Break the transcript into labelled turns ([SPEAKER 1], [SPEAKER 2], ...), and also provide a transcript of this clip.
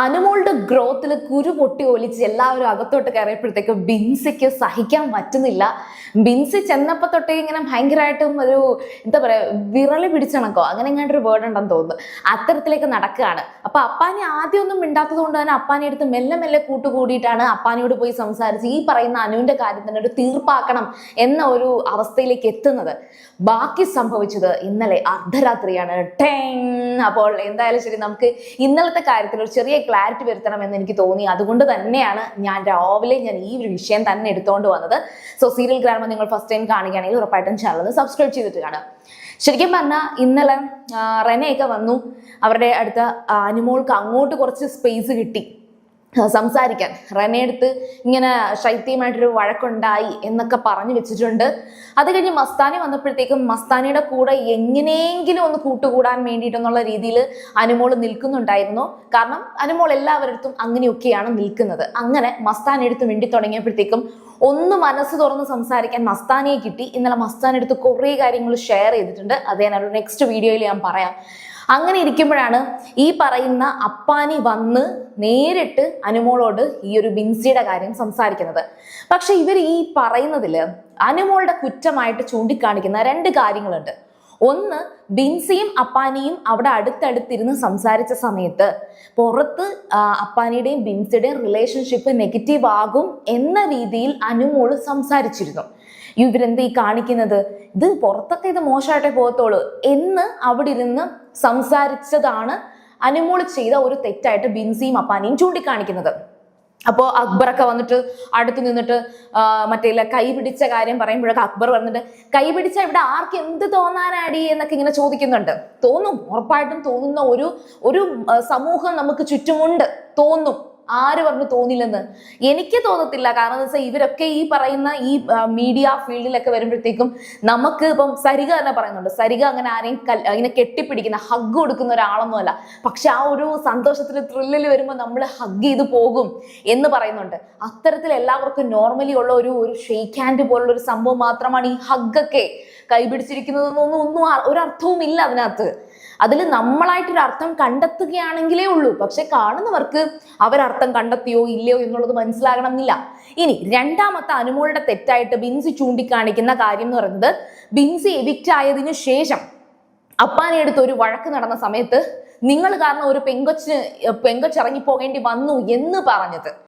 [SPEAKER 1] അനുമോളുടെ ഗ്രോത്തിൽ കുരു പൊട്ടി ഒലിച്ച് എല്ലാവരും അകത്തോട്ട് കയറിയപ്പോഴത്തേക്ക് ബിൻസിക്ക് സഹിക്കാൻ പറ്റുന്നില്ല. ബിൻസി ചെന്നപ്പോ തൊട്ടേ ഇങ്ങനെ ഭയങ്കരമായിട്ടും ഒരു എന്താ പറയാ വിറളി പിടിച്ചണക്കോ അങ്ങനെ എങ്ങാണ്ടൊരു വേർഡ് ഉണ്ടെന്ന് തോന്നുന്നു. അത്തരത്തിലേക്ക് നടക്കുകയാണ്. അപ്പൊ അപ്പാനി ആദ്യമൊന്നും മിണ്ടാത്തത് കൊണ്ട് തന്നെ അപ്പാനി എടുത്ത് മെല്ലെ മെല്ലെ കൂട്ടുകൂടിയിട്ടാണ് അപ്പാനിയോട് പോയി സംസാരിച്ച് ഈ പറയുന്ന അനുവിന്റെ കാര്യം തന്നെ ഒരു തീർപ്പാക്കണം എന്ന ഒരു അവസ്ഥയിലേക്ക് എത്തുന്നത്. ബാക്കി സംഭവിച്ചത് ഇന്നലെ അർദ്ധരാത്രിയാണ്. അപ്പോൾ എന്തായാലും ശരി, നമുക്ക് ഇന്നലത്തെ കാര്യത്തിൽ ഒരു ചെറിയ ക്ലാരിറ്റി വരുത്തണം എന്ന് എനിക്ക് തോന്നി. അതുകൊണ്ട് തന്നെയാണ് രാവിലെ ഈ ഒരു വിഷയം തന്നെ എടുത്തുകൊണ്ട് വന്നത്. സോ സീരിയൽ ഗ്രാമം നിങ്ങൾ ഫസ്റ്റ് ടൈം കാണുകയാണെങ്കിൽ ഉറപ്പായിട്ടും ചാനൽ സബ്സ്ക്രൈബ് ചെയ്തിട്ട് കാണാം. ശരിക്കും പറഞ്ഞാൽ ഇന്നലെ റെനയൊക്കെ വന്നു. അവരുടെ അടുത്ത അനുമോൾക്ക് അങ്ങോട്ട് കുറച്ച് സ്പേസ് കിട്ടി സംസാരിക്കാൻ. റെനയെടുത്ത് ഇങ്ങനെ ശൈത്യമായിട്ടൊരു വഴക്കുണ്ടായി എന്നൊക്കെ പറഞ്ഞു വെച്ചിട്ടുണ്ട്. അത് കഴിഞ്ഞ് മസ്താനി വന്നപ്പോഴത്തേക്കും മസ്താനിയുടെ കൂടെ എങ്ങനെയെങ്കിലും ഒന്ന് കൂട്ടുകൂടാൻ വേണ്ടിയിട്ടെന്നുള്ള രീതിയിൽ അനുമോൾ നിൽക്കുന്നുണ്ടായിരുന്നു. കാരണം അനുമോൾ എല്ലാവരടുത്തും അങ്ങനെയൊക്കെയാണ് നിൽക്കുന്നത്. അങ്ങനെ മസ്താനി എടുത്ത് മിണ്ടി തുടങ്ങിയപ്പോഴത്തേക്കും ഒന്ന് മനസ്സ് തുറന്ന് സംസാരിക്കാൻ മസ്താനിയെ കിട്ടി. ഇന്നലെ മസ്താനി എടുത്ത് കുറേ കാര്യങ്ങൾ ഷെയർ ചെയ്തിട്ടുണ്ട്. അത് ഞാൻ നെക്സ്റ്റ് വീഡിയോയിൽ ഞാൻ പറയാം. അങ്ങനെ ഇരിക്കുമ്പോഴാണ് ഈ പറയുന്ന അപ്പാനി വന്ന് നേരിട്ട് അനുമോളോട് ഈ ഒരു ബിൻസിയുടെ കാര്യം സംസാരിക്കുന്നത്. പക്ഷെ ഇവർ ഈ പറയുന്നതില് അനുമോളുടെ കുറ്റമായിട്ട് ചൂണ്ടിക്കാണിക്കുന്ന രണ്ട് കാര്യങ്ങളുണ്ട്. ഒന്ന്, ബിൻസിയും അപ്പാനിയും അവിടെ അടുത്തടുത്തിരുന്ന് സംസാരിച്ച സമയത്ത് പുറത്ത് അപ്പാനിയുടെയും ബിൻസിയുടെയും റിലേഷൻഷിപ്പ് നെഗറ്റീവ് ആകും എന്ന രീതിയിൽ അനുമോള് സംസാരിച്ചിരുന്നു. ഇവരെന്താ ഈ കാണിക്കുന്നത്, ഇത് പുറത്തൊക്കെ ഇത് മോശമായിട്ടേ പോകത്തുള്ളൂ എന്ന് അവിടെ ഇരുന്ന് സംസാരിച്ചതാണ് അനുമോള് ചെയ്ത ഒരു തെറ്റായിട്ട് ബിൻസിയും അപ്പാനിയും ചൂണ്ടിക്കാണിക്കുന്നത്. അപ്പോൾ അക്ബറൊക്കെ വന്നിട്ട് അടുത്ത് നിന്നിട്ട് മറ്റേ കൈ പിടിച്ച കാര്യം പറയുമ്പോഴൊക്കെ അക്ബർ വന്നിട്ട് കൈ പിടിച്ച ഇവിടെ ആർക്ക് എന്ത് തോന്നാനാടി എന്നൊക്കെ ഇങ്ങനെ ചോദിക്കുന്നുണ്ട്. തോന്നും, ഉറപ്പായിട്ടും തോന്നുന്ന ഒരു സമൂഹം നമുക്ക് ചുറ്റുമുണ്ട്. തോന്നും. ആര് പറഞ്ഞു തോന്നില്ലെന്ന്? എനിക്ക് തോന്നത്തില്ല. കാരണം എന്താ വെച്ചാൽ ഇവരൊക്കെ ഈ പറയുന്ന ഈ മീഡിയ ഫീൽഡിലൊക്കെ വരുമ്പോഴത്തേക്കും നമുക്ക് ഇപ്പം സരിക തന്നെ പറയുന്നുണ്ട്, സരിക അങ്ങനെ ആരെയും ഇങ്ങനെ കെട്ടിപ്പിടിക്കുന്ന ഹഗ് കൊടുക്കുന്ന ഒരാളൊന്നുമല്ല. പക്ഷെ ആ ഒരു സന്തോഷത്തിൽ ത്രില്ലിൽ വരുമ്പോൾ നമ്മൾ ഹഗ് ചെയ്ത് പോകും എന്ന് പറയുന്നുണ്ട്. അത്തരത്തിൽ എല്ലാവർക്കും നോർമലി ഉള്ള ഒരു ഷെയ്ക്ക് ഹാൻഡ് പോലുള്ള ഒരു സംഭവം മാത്രമാണ് ഈ ഹഗ്ഗൊക്കെ. കൈപിടിച്ചിരിക്കുന്നതൊന്നും ഒരർത്ഥവും ഇല്ല അതിനകത്ത്. അതിൽ നമ്മളായിട്ടൊരു അർത്ഥം കണ്ടെത്തുകയാണെങ്കിലേ ഉള്ളൂ. പക്ഷെ കാണുന്നവർക്ക് അവരർത്ഥം കണ്ടെത്തിയോ ഇല്ലയോ എന്നുള്ളത് മനസ്സിലാകണമെന്നില്ല. ഇനി രണ്ടാമത്തെ അനുമോളുടെ തെറ്റായിട്ട് ബിൻസി ചൂണ്ടിക്കാണിക്കുന്ന കാര്യം എന്ന് പറയുന്നത്, ബിൻസി എവിക്റ്റ് ആയതിനു ശേഷം അപ്പാനിയെടുത്ത് ഒരു വഴക്ക് നടന്ന സമയത്ത് നിങ്ങൾ കാരണം ഒരു പെങ്കൊച്ച് ഇറങ്ങി പോകേണ്ടി വന്നു എന്ന് പറഞ്ഞത്.